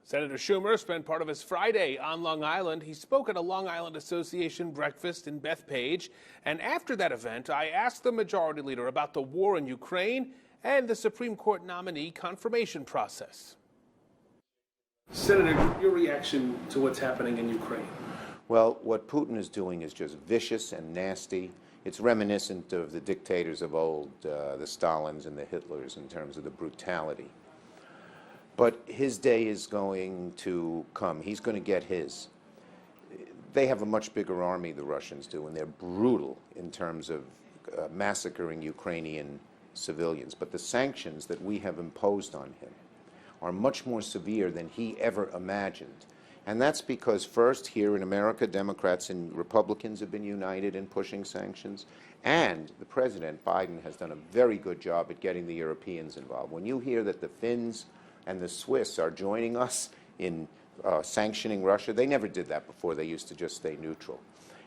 Senator Schumer spent part of his Friday on Long Island. He spoke at a Long Island Association breakfast in Bethpage. And after that event, I asked the majority leader about the war in Ukraine and the Supreme Court nominee confirmation process. Senator, your reaction to what's happening in Ukraine? Well, what Putin is doing is just vicious and nasty. It's reminiscent of the dictators of old, the Stalins and the Hitlers, in terms of the brutality. But his day is going to come. He's going to get his. They have a much bigger army, the Russians do, and they're brutal in terms of massacring Ukrainian civilians. But the sanctions that we have imposed on him are much more severe than he ever imagined. And that's because, first, here in America, Democrats and Republicans have been united in pushing sanctions, and the President, Biden, has done a very good job at getting the Europeans involved. When you hear that the Finns and the Swiss are joining us in sanctioning Russia, they never did that before. They used to just stay neutral.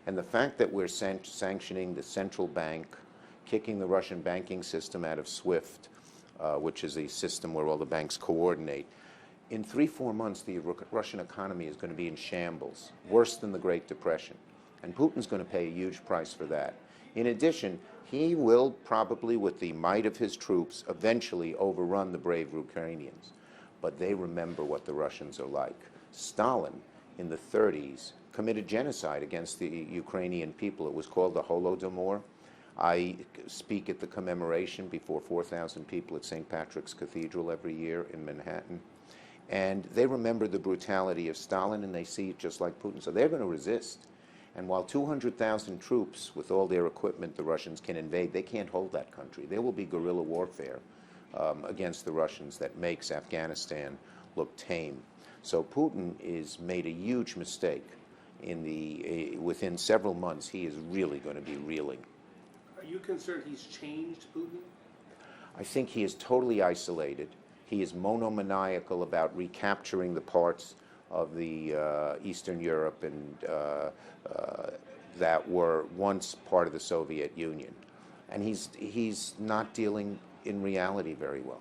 And the fact that we're sanctioning the central bank, kicking the Russian banking system out of SWIFT, which is a system where all the banks coordinate, in 3-4 months, the Russian economy is going to be in shambles, worse than the Great Depression. And Putin's going to pay a huge price for that. In addition, he will probably, with the might of his troops, eventually overrun the brave Ukrainians. But they remember what the Russians are like. Stalin, in the 30s, committed genocide against the Ukrainian people. It was called the Holodomor. I speak at the commemoration before 4,000 people at St. Patrick's Cathedral every year in Manhattan. And they remember the brutality of Stalin, and they see it just like Putin. So they're going to resist. And while 200,000 troops, with all their equipment, the Russians can invade, they can't hold that country. There will be guerrilla warfare against the Russians that makes Afghanistan look tame. So Putin has made a huge mistake. Within several months, he is really going to be reeling. Are you concerned he's changed Putin? I think he is totally isolated. He is monomaniacal about recapturing the parts of the Eastern Europe and that were once part of the Soviet Union. And he's not dealing in reality very well.